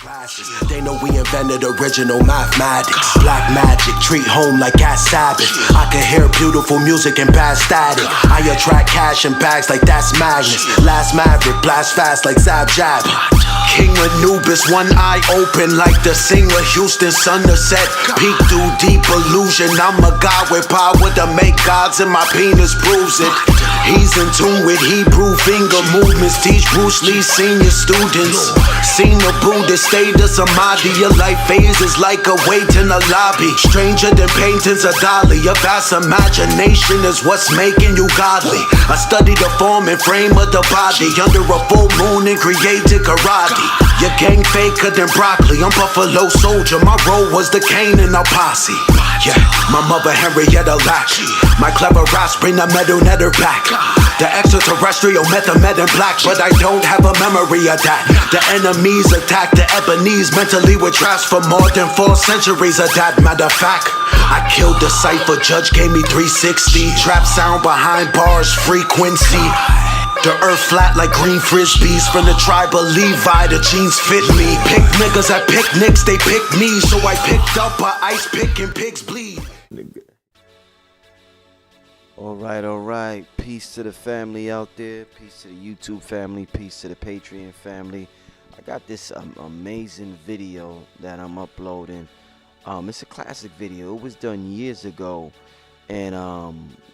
classes. They know we invented original mathematics. Black magic, treat home like cat Sabbath. I can hear beautiful music and bad static. I attract cash and bags like that's Magnus. Last Maverick, blast fast like Zab Jab. King Anubis, one eye open like the singer Houston sun to set. Peek through deep illusion. I'm a god with power to make gods, and my penis proves it. He's in tune with Hebrew finger movements. Teach Bruce Lee senior students. Seen the Buddha state of Samadhi. Your life phases like a wait in a lobby. Stranger than paintings of Dali. Your vast imagination is what's making you godly. I study the form and frame of the body. Under a full moon and created karate. Your gang faker than broccoli. I'm Buffalo Soldier. My role was the Kane in a posse. Yeah, my mother Henrietta Lack. My clever raps bring the metal netter back. The extraterrestrial method in black, but I don't have a memory of that. The enemies attack the Ebonese mentally with traps for more than 4 centuries of that. Matter of fact, I killed the cipher, judge gave me 360. Trap sound behind bars, frequency. The earth flat like green frisbees. From the tribe of Levi, the jeans fit me. Pick niggas at picnics, they picked me. So I picked up a ice pick and pigs bleed. All right. Peace to the family out there. Peace to the YouTube family. Peace to the Patreon family. I got this amazing video that I'm uploading. It's a classic video. It was done years ago. And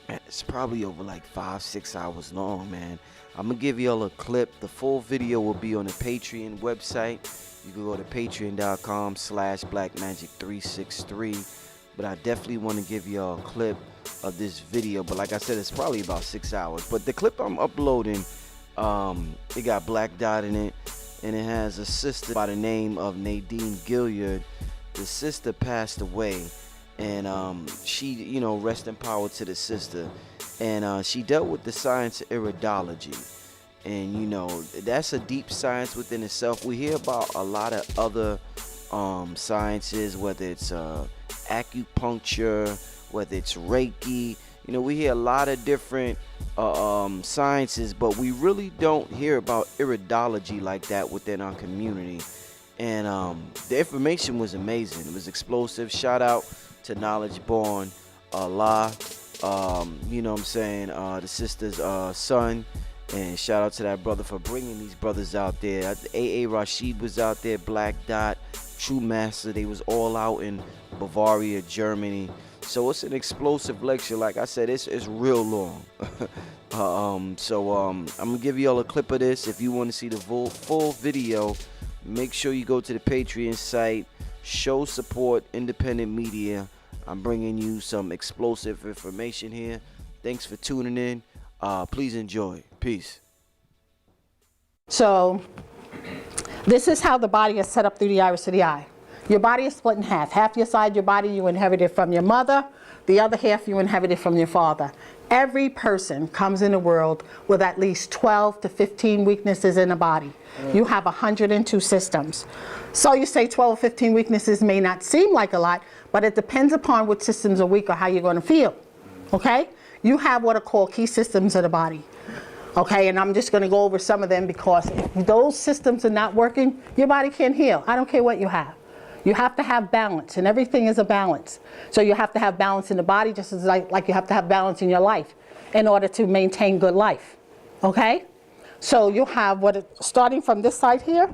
it's probably over like 5-6 hours long, man. I'm going to give y'all a clip. The full video will be on the Patreon website. You can go to patreon.com/blackmagic363. But I definitely want to give y'all a clip of this video. But like I said, it's probably about 6 hours. But the clip I'm uploading, it got Black Dot in it. And it has a sister by the name of Nadine Gilyard. The sister passed away. And she, you know, rest in power to the sister. And she dealt with the science of iridology. And, you know, that's a deep science within itself. We hear about a lot of other sciences, whether it's acupuncture, whether it's Reiki. You know, we hear a lot of different sciences, but we really don't hear about iridology like that within our community. And the information was amazing. It was explosive. Shout out to Knowledge Born Allah, you know what I'm saying, the sister's son, and shout out to that brother for bringing these brothers out there. A.A. Rashid was out there, Black Dot, True Master, they was all out in Bavaria, Germany. So it's an explosive lecture. Like I said, it's real long. I'm gonna give y'all a clip of this. If you want to see the full video, make sure you go to the Patreon site. Show support independent media. I'm bringing you some explosive information here. Thanks for tuning in. Please enjoy. Peace. So this is how the body is set up through the iris of the eye. Your body is split in half. Half your side, your body, you inherited from your mother. The other half you inherited from your father. Every person comes in the world with at least 12 to 15 weaknesses in the body. You have 102 systems. So you say 12 or 15 weaknesses may not seem like a lot, but it depends upon which systems are weak or how you're going to feel. Okay? You have what are called key systems of the body. Okay, and I'm just going to go over some of them because if those systems are not working, your body can't heal. I don't care what you have. You have to have balance, and everything is a balance. So you have to have balance in the body just as like you have to have balance in your life in order to maintain good life. Okay? So you have starting from this side here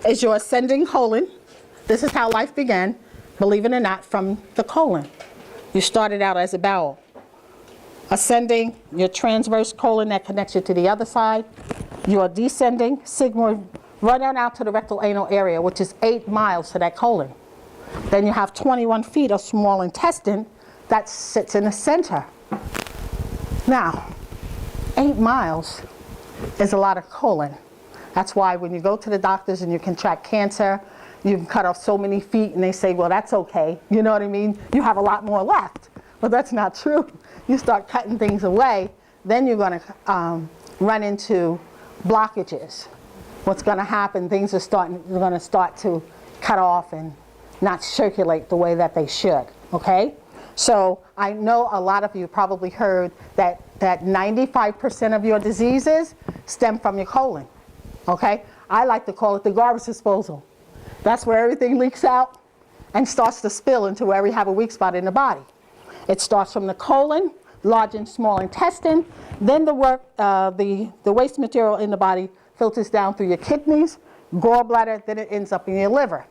is your ascending colon. This is how life began, believe it or not, from the colon. You started out as a bowel. Ascending, your transverse colon that connects you to the other side. You are descending, sigmoid, run on out to the rectal anal area, which is 8 miles to that colon. Then you have 21 feet of small intestine that sits in the center. Now, 8 miles is a lot of colon. That's why when you go to the doctors and you contract cancer, you can cut off so many feet and they say, well, that's okay. You know what I mean? You have a lot more left. But that's not true. You start cutting things away, then you're going to run into blockages. What's going to happen, things are going to start to cut off and not circulate the way that they should, okay? So I know a lot of you probably heard that 95% of your diseases stem from your colon, okay? I like to call it the garbage disposal. That's where everything leaks out and starts to spill into where we have a weak spot in the body. It starts from the colon, large and small intestine, then the waste material in the body filters down through your kidneys, gallbladder, then it ends up in your liver.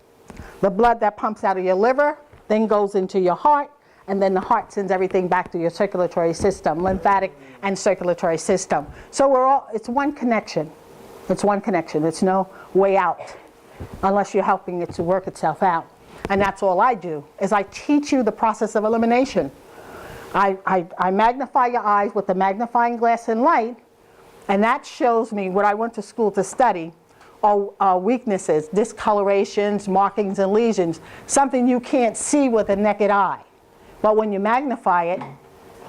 The blood that pumps out of your liver then goes into your heart, and then the heart sends everything back to your circulatory system, lymphatic and circulatory system. So it's one connection. It's one connection. It's no way out unless you're helping it to work itself out. And that's all I do, is I teach you the process of elimination. I magnify your eyes with the magnifying glass and light, and that shows me what I went to school to study are weaknesses, discolorations, markings, and lesions, something you can't see with a naked eye. But when you magnify it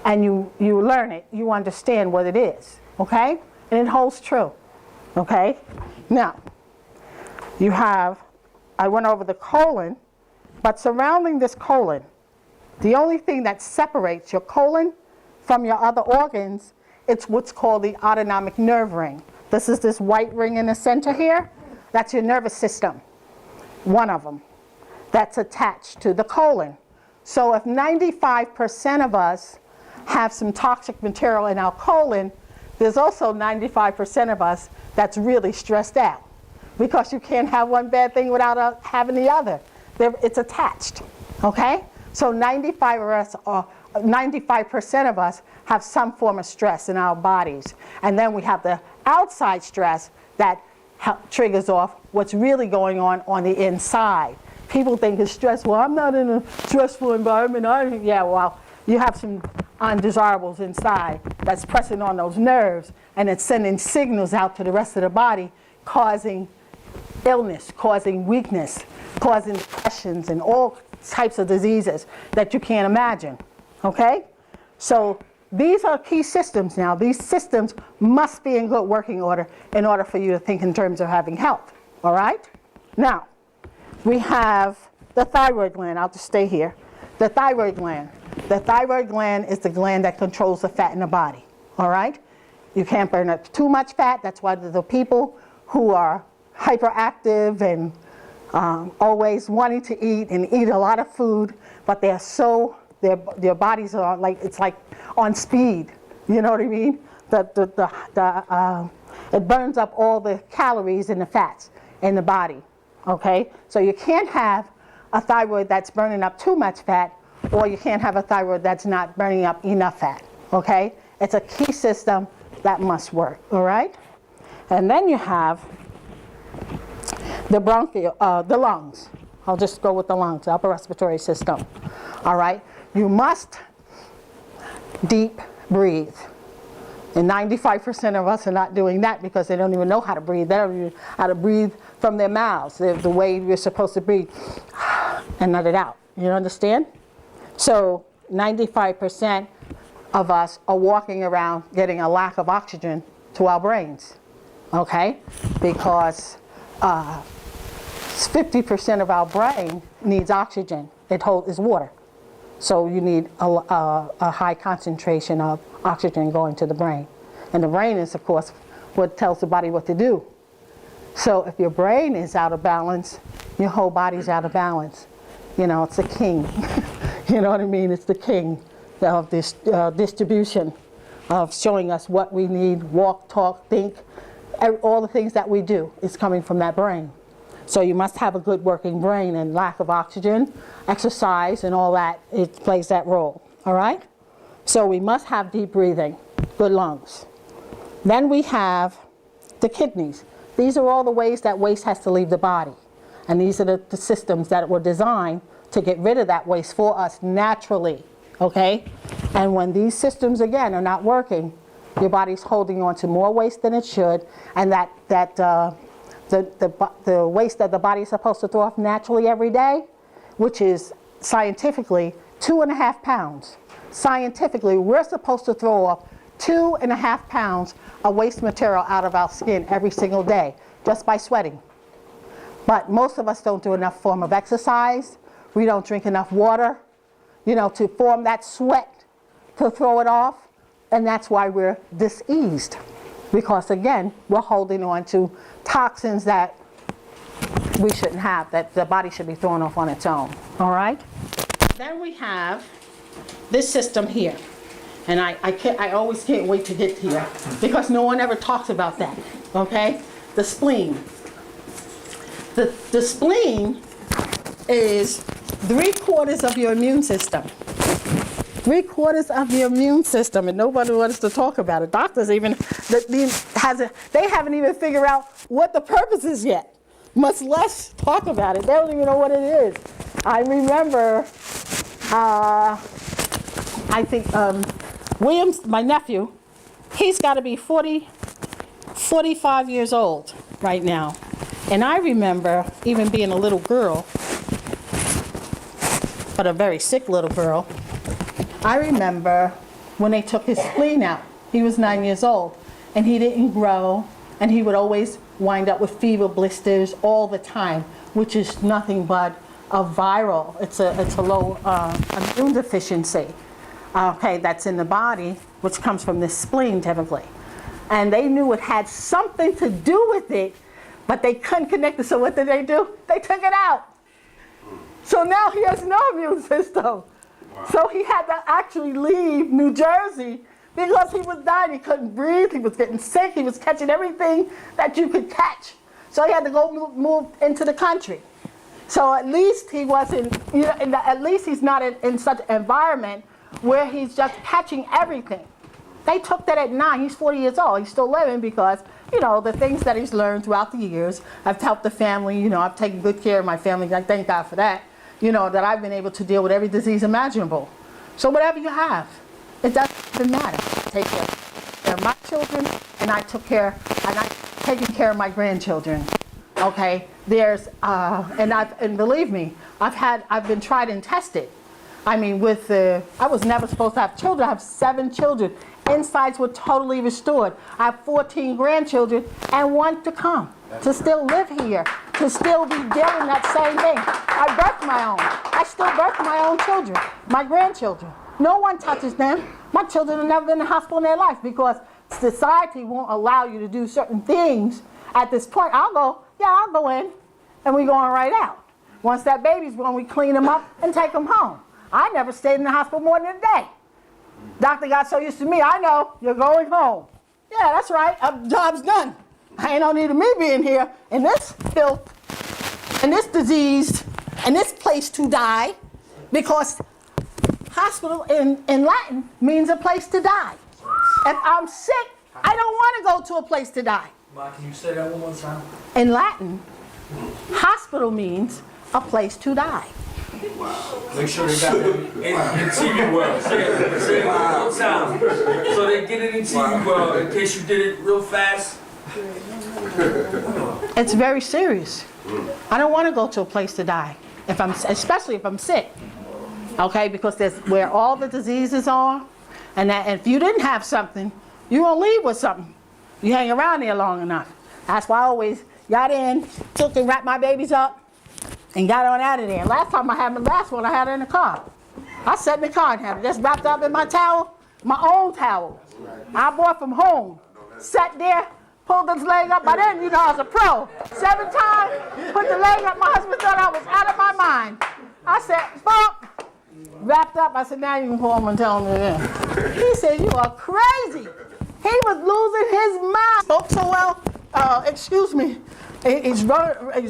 and you learn it, you understand what it is, okay? And it holds true, okay? Now, I went over the colon, but surrounding this colon, the only thing that separates your colon from your other organs, it's what's called the autonomic nerve ring. This is this white ring in the center here. That's your nervous system, one of them, that's attached to the colon. So if 95% of us have some toxic material in our colon, there's also 95% of us that's really stressed out, because you can't have one bad thing without having the other. It's attached, okay? So 95% of us have some form of stress in our bodies. And then we have the outside stress that triggers off what's really going on the inside. People think it's stressful. I'm not in a stressful environment. Yeah, well, you have some undesirables inside that's pressing on those nerves, and it's sending signals out to the rest of the body, causing illness, causing weakness, causing depressions and all types of diseases that you can't imagine, okay? So these are key systems now. These systems must be in good working order in order for you to think in terms of having health, all right? Now, we have the thyroid gland. I'll just stay here. The thyroid gland. The thyroid gland is the gland that controls the fat in the body, all right? You can't burn up too much fat. That's why the people who are hyperactive and always wanting to eat and eat a lot of food, but their bodies are like, it's like on speed, you know what I mean? It burns up all the calories and the fats in the body, okay? So you can't have a thyroid that's burning up too much fat, or you can't have a thyroid that's not burning up enough fat, okay? It's a key system that must work, all right? And then you have the the lungs. I'll just go with the lungs, the upper respiratory system. All right? You must deep breathe. And 95% of us are not doing that because they don't even know how to breathe. They don't even know how to breathe from their mouths, the way you're supposed to breathe, and let it out. You understand? So 95% of us are walking around getting a lack of oxygen to our brains, okay? Because 50% of our brain needs oxygen. It is water. So you need a high concentration of oxygen going to the brain. And the brain is, of course, what tells the body what to do. So if your brain is out of balance, your whole body's out of balance. You know, it's the king. You know what I mean? It's the king of this distribution of showing us what we need, walk, talk, think. All the things that we do is coming from that brain. So you must have a good working brain, and lack of oxygen, exercise, and all that, it plays that role, all right? So we must have deep breathing, good lungs. Then we have the kidneys. These are all the ways that waste has to leave the body. And these are the systems that were designed to get rid of that waste for us naturally, okay? And when these systems, again, are not working, your body's holding on to more waste than it should, and the waste that the body is supposed to throw off naturally every day, which is scientifically 2.5 pounds. Scientifically, we're supposed to throw off 2.5 pounds of waste material out of our skin every single day, just by sweating. But most of us don't do enough form of exercise. We don't drink enough water, you know, to form that sweat to throw it off. And that's why we're diseased. Because again, we're holding on to toxins that we shouldn't have, that the body should be thrown off on its own. All right? Then we have this system here. And I always can't wait to get here because no one ever talks about that. Okay? The spleen. The spleen is 3/4 of your immune system. 3/4 of your immune system, and nobody wants to talk about it. Doctors even, they haven't even figured out what the purpose is yet, much less talk about it. They don't even know what it is. I remember, I think Williams, my nephew, he's got to be 45 years old right now. And I remember even being a little girl, but a very sick little girl. I remember when they took his spleen out. He was 9 years old, and he didn't grow, and he would always wind up with fever blisters all the time, which is nothing but a viral. It's a low immune deficiency, okay, that's in the body, which comes from the spleen typically. And they knew it had something to do with it, but they couldn't connect it. So what did? They took it out. So now he has no immune system. Wow. So he had to actually leave New Jersey because he was dying. He couldn't breathe. He was getting sick. He was catching everything that you could catch. So he had to go move into the country. So at least he wasn't, at least he's not in such an environment where he's just catching everything. They took that at 9. He's 40 years old. He's still living because, the things that he's learned throughout the years. I've helped the family. I've taken good care of my family. I thank God for that. That I've been able to deal with every disease imaginable. So whatever you have, it doesn't matter. Take care of my children, and I'm taking care of my grandchildren. Okay, there's and believe me, I've been tried and tested. I mean, I was never supposed to have children. I have 7 children. Insides were totally restored. I have 14 grandchildren and 1 to come, to still live here, to still be dealing that same thing. I birthed my own. I still birth my own children, my grandchildren. No one touches them. My children have never been in the hospital in their life because society won't allow you to do certain things. At this point, I'll go in, and we're going right out. Once that baby's born, we clean them up and take them home. I never stayed in the hospital more than a day. Doctor got so used to me, I know, you're going home. Yeah, that's right, job's done. I ain't no need of me being here in this filth, and this disease, and this place to die, because hospital in Latin means a place to die. If I'm sick, I don't want to go to a place to die. Ma, can you say that one more time? In Latin, hospital means a place to die. Make sure they got it in TV world. Say it one more time. So they get it in TV world in case you did it real fast. It's very serious. I don't want to go to a place to die, especially if I'm sick. Okay, because that's where all the diseases are, and if you didn't have something, you're gonna leave with something. You hang around there long enough. That's why I always got in, took and wrapped my babies up, and got on out of there. Last time I had my last one, I had her in the car. I sat in the car and had it just wrapped up in my towel, my own towel. I bought from home. Sat there, pulled this leg up. By then, I was a pro. 7 times, put the leg up. My husband thought I was out of my mind. I said, "Bump." Wrapped up. I said, "Now you can call him and tell him again." He said, "You are crazy." He was losing his mind. Spoke so well. Excuse me. He's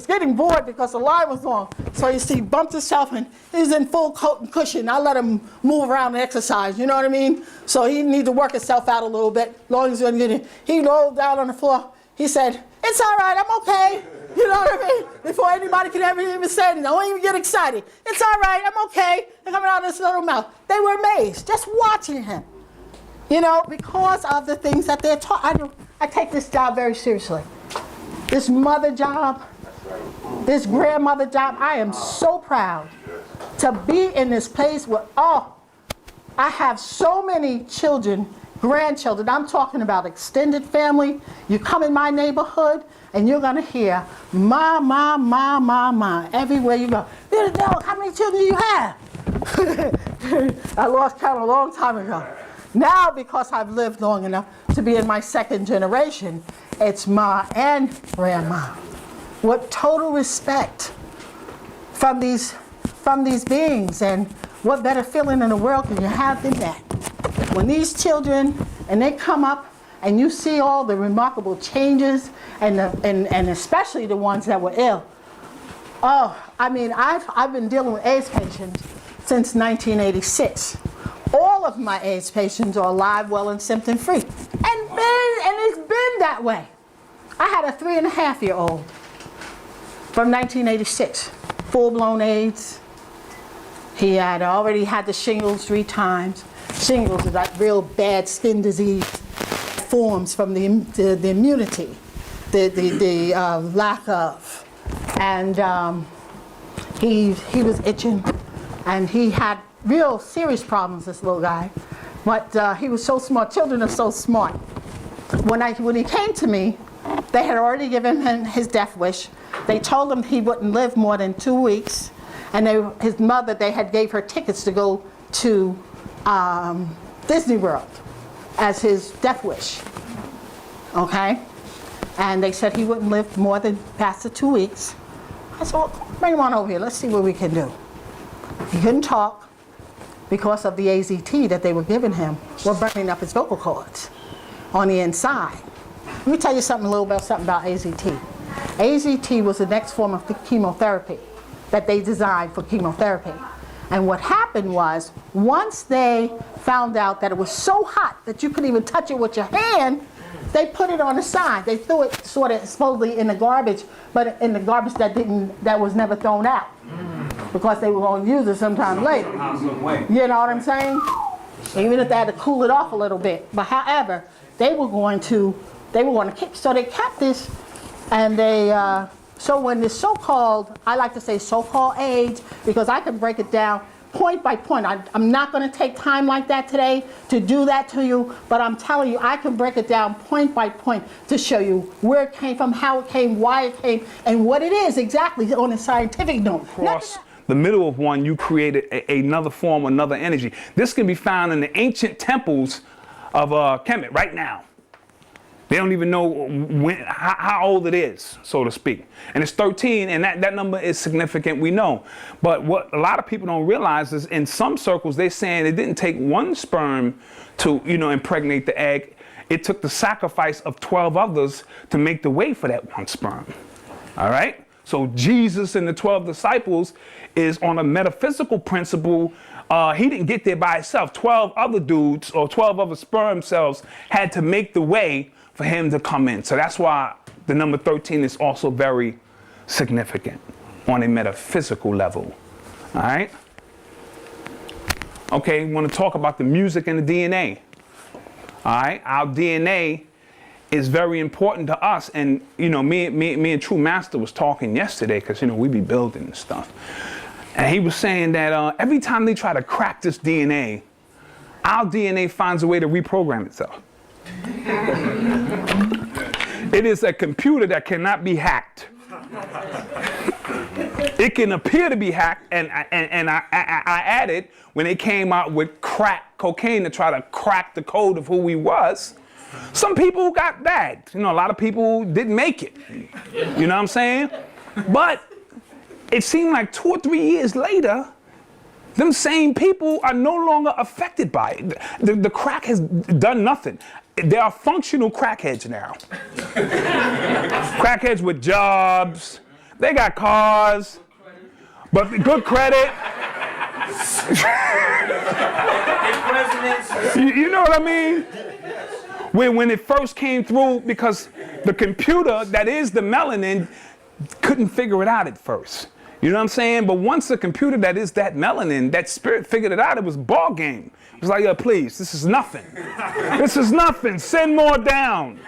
getting bored because the line was long. So you see, he bumped himself and he's in full coat and cushion. I let him move around and exercise, you know what I mean? So he needs to work himself out a little bit, as long as he's gonna get in. He rolled down on the floor. He said, "It's all right, I'm okay." You know what I mean? Before anybody could ever even say it, don't even get excited. "It's all right, I'm okay." They're coming out of this little mouth. They were amazed, just watching him. Because of the things that they're taught. I take this job very seriously. This mother job, this grandmother job, I am so proud to be in this place where, I have so many children, grandchildren. I'm talking about extended family. You come in my neighborhood and you're gonna hear ma, ma, ma, ma, ma, everywhere you go. How many children do you have? I lost count a long time ago. Now, because I've lived long enough to be in my 2nd generation, it's ma and grandma. with total respect from these beings. And what better feeling in the world can you have than that? When these children, and they come up and you see all the remarkable changes, and especially the ones that were ill. Oh, I mean, I've been dealing with AIDS patients since 1986. All of my AIDS patients are alive, well, and symptom-free. And it's been that way. I had a 3.5-year-old from 1986, full-blown AIDS. He had already had the shingles 3 times. Shingles is that real bad skin disease forms from the immunity, the lack of. And he was itching, and he had real serious problems, this little guy. But he was so smart. Children are so smart. When he came to me, they had already given him his death wish. They told him he wouldn't live more than 2 weeks. And his mother, they had gave her tickets to go to Disney World as his death wish. Okay? And they said he wouldn't live more than past the 2 weeks. I said, well, bring him on over here. Let's see what we can do. He couldn't talk because of the AZT that they were giving him. Were burning up his vocal cords on the inside. Let me tell you something about AZT. AZT was the next form of chemotherapy that they designed for chemotherapy. And what happened was, once they found out that it was so hot that you couldn't even touch it with your hand, they put it on the side. They threw it sort of supposedly in the garbage, but in the garbage that was never thrown out, because they were going to use it sometime later. You know what I'm saying? Even if they had to cool it off a little bit. But however, they were going to keep. So they kept this, and they. So when this so-called, I like to say so-called AIDS, because I can break it down point by point. I'm not going to take time like that today to do that to you, but I'm telling you, I can break it down point by point to show you where it came from, how it came, why it came, and what it is exactly on a scientific note. Across the middle of one, you created another form, another energy. This can be found in the ancient temples of Kemet right now. They don't even know how old it is, so to speak. And it's 13, and that number is significant, we know. But what a lot of people don't realize is in some circles, they're saying it didn't take one sperm to, impregnate the egg. It took the sacrifice of 12 others to make the way for that one sperm. All right? So Jesus and the 12 disciples is on a metaphysical principle. He didn't get there by himself. 12 other dudes or 12 other sperm cells had to make the way for him to come in. So that's why the number 13 is also very significant on a metaphysical level. All right? Okay, we want to talk about the music and the DNA. All right? Our DNA is very important to us. And, me and True Master was talking yesterday because, we be building and stuff. And he was saying that every time they try to crack this DNA, our DNA finds a way to reprogram itself. It is a computer that cannot be hacked. It can appear to be hacked, and I added, when they came out with crack cocaine to try to crack the code of who he was, some people got bagged. A lot of people didn't make it. You know what I'm saying? But it seemed like 2 or 3 years later, them same people are no longer affected by it. The crack has done nothing. There are functional crackheads now. Crackheads with jobs. They got cars, but good credit. You know what I mean? When it first came through, because the computer that is the melanin couldn't figure it out at first. You know what I'm saying? But once the computer that is that melanin, that spirit figured it out, it was ball game. It was like, yo, please, this is nothing. This is nothing. Send more down.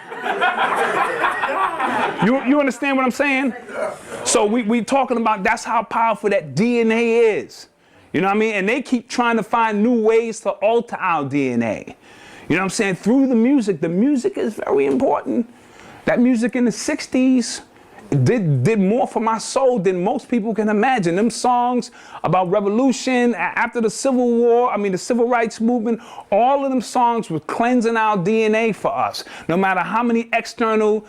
You understand what I'm saying? So we talking about that's how powerful that DNA is. You know what I mean? And they keep trying to find new ways to alter our DNA. You know what I'm saying? Through the music is very important. That music in the 60s did more for my soul than most people can imagine. Them songs about revolution after the Civil War, the Civil Rights Movement, all of them songs were cleansing our DNA for us. No matter how many external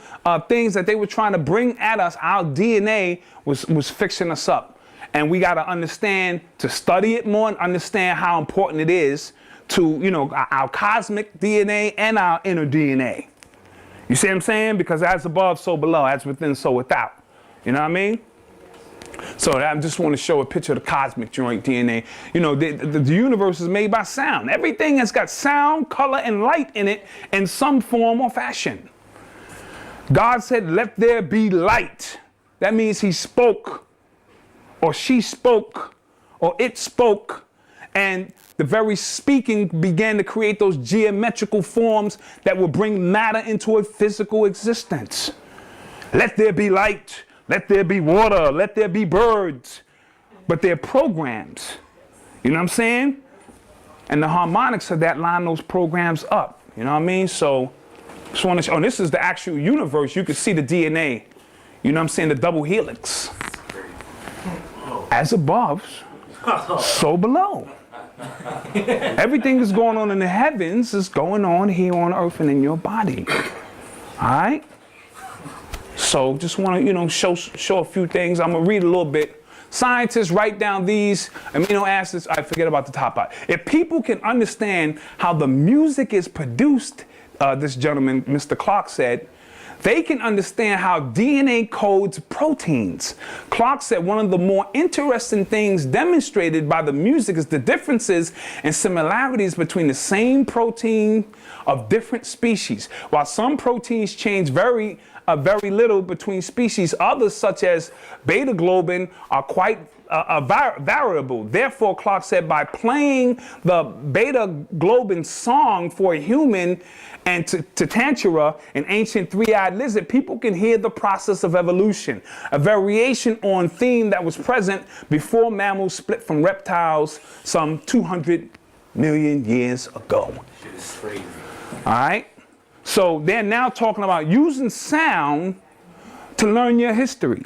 things that they were trying to bring at us, our DNA was fixing us up. And we got to understand to study it more and understand how important it is to, our cosmic DNA and our inner DNA. You see what I'm saying? Because as above, so below, as within, so without. You know what I mean? So I just want to show a picture of the cosmic joint DNA. The universe is made by sound. Everything has got sound, color, and light in it in some form or fashion. God said, let there be light. That means he spoke, or she spoke, or it spoke, and the very speaking began to create those geometrical forms that will bring matter into a physical existence. Let there be light, let there be water, let there be birds. But they're programs. You know what I'm saying? And the harmonics of that line those programs up. You know what I mean? So, just want to show, this is the actual universe. You can see the DNA. You know what I'm saying? The double helix. As above, so below. Everything that's going on in the heavens is going on here on earth and in your body. All right? So just want to, show a few things. I'm going to read a little bit. Scientists write down these amino acids. I forget about the top part. If people can understand how the music is produced, this gentleman, Mr. Clark, said, they can understand how DNA codes proteins. Clark said one of the more interesting things demonstrated by the music is the differences and similarities between the same protein of different species. While some proteins change very little between species, others, such as beta globin, are quite variable. Therefore, Clark said, by playing the beta globin song for a human and to Tantura, an ancient three-eyed lizard, people can hear the process of evolution, a variation on theme that was present before mammals split from reptiles some 200 million years ago. Shit is crazy. All right? So they're now talking about using sound to learn your history.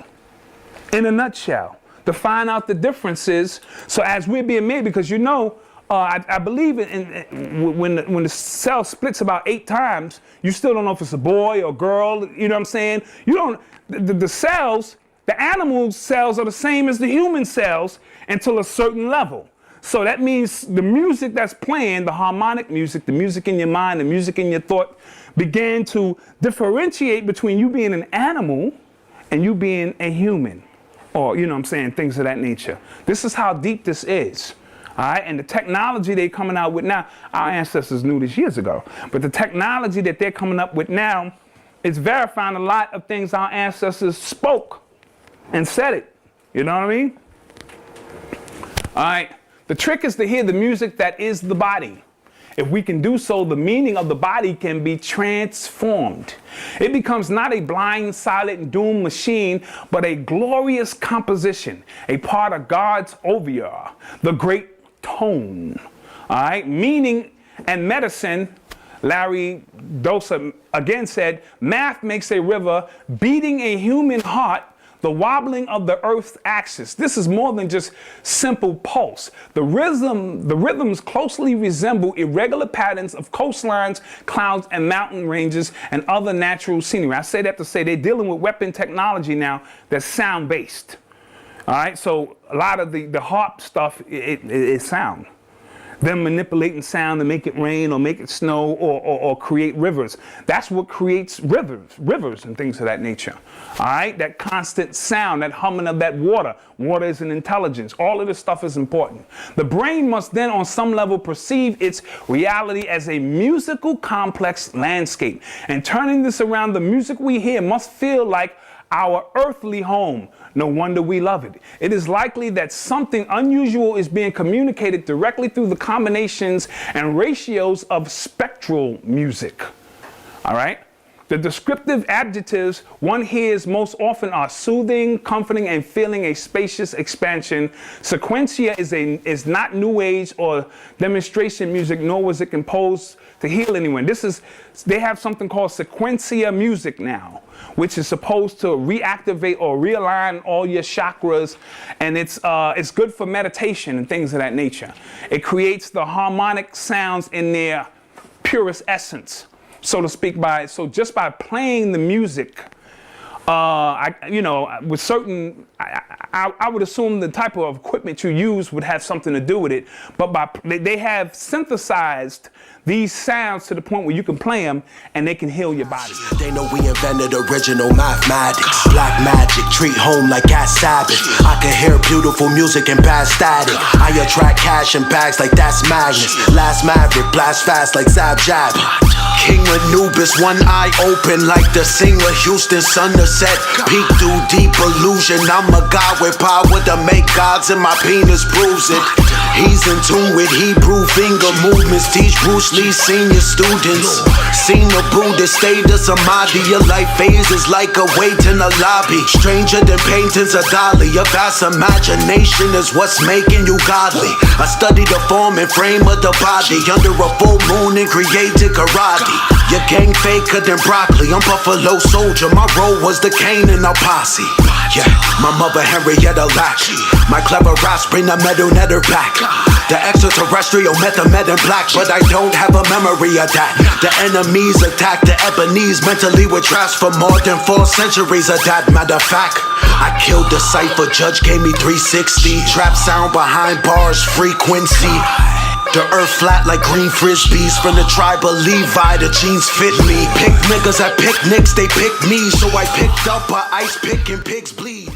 In a nutshell, to find out the differences. So as we're being made, because I believe when the cell splits about 8 times, you still don't know if it's a boy or girl. You know what I'm saying? You don't. The cells, the animal cells are the same as the human cells until a certain level. So that means the music that's playing, the harmonic music, the music in your mind, the music in your thought, began to differentiate between you being an animal and you being a human. Or, things of that nature. This is how deep this is. All right, and the technology they're coming out with now, our ancestors knew this years ago, but the technology that they're coming up with now is verifying a lot of things our ancestors spoke and said it. You know what I mean? All right, the trick is to hear the music that is the body. If we can do so, the meaning of the body can be transformed. It becomes not a blind, silent, doomed machine, but a glorious composition, a part of God's oeuvre, the great tone. All right, meaning and medicine. Larry Dosa again said, math makes a river, beating a human heart, the wobbling of the earth's axis. This is more than just simple pulse. The rhythms closely resemble irregular patterns of coastlines, clouds, and mountain ranges and other natural scenery. I say that to say they're dealing with weapon technology now that's sound-based. All right, so a lot of the harp stuff is sound. Them manipulating sound to make it rain or make it snow or create rivers. That's what creates rivers and things of that nature. All right, that constant sound, that humming of that water. Water is an intelligence. All of this stuff is important. The brain must then on some level perceive its reality as a musical complex landscape. And turning this around, the music we hear must feel like our earthly home. No wonder we love it. It is likely that something unusual is being communicated directly through the combinations and ratios of spectral music. All right? The descriptive adjectives one hears most often are soothing, comforting, and feeling a spacious expansion. Sequencia is not new age or demonstration music, nor was it composed to heal anyone. They have something called sequencia music now, which is supposed to reactivate or realign all your chakras, and it's good for meditation and things of that nature. It creates the harmonic sounds in their purest essence, so to speak. So just by playing the music, with certain, I would assume the type of equipment you use would have something to do with it. But they have synthesized these sounds to the point where you can play them and they can heal your body. They know we invented original mathematics. Black magic, treat home like cat Sabbath. I can hear beautiful music and pass static. I attract cash and bags like that's magnets. Last maverick, blast fast like Zab Jab. King Anubis, one eye open like the singer Houston sun to set. Peek through deep illusion. I'm a god with power to make gods, and my penis proves it. He's in tune with Hebrew finger movements. Teach Bruce Lee senior students. Seen a Buddhist state of samadhi. Your life phases like a wait in a lobby. Stranger than paintings of Dali. Your vast imagination is what's making you godly. I studied the form and frame of the body under a full moon and created karate. Your gang faker than broccoli. I'm Buffalo Soldier. My role was the Kane in our posse. Yeah, my mother Henrietta Lacks. My clever raps bring the metal netter back. The extraterrestrial method in black, but I don't have a memory of that. The enemies attack the Ebonese mentally with traps for more than 4 centuries of that. Matter of fact, I killed the cipher, judge gave me 360. Trap sound behind bars, frequency. The earth flat like green frisbees. From the tribe of Levi, the jeans fit me. Pick niggas at picnics, they pick me. So I picked up a ice pick and pigs bleed.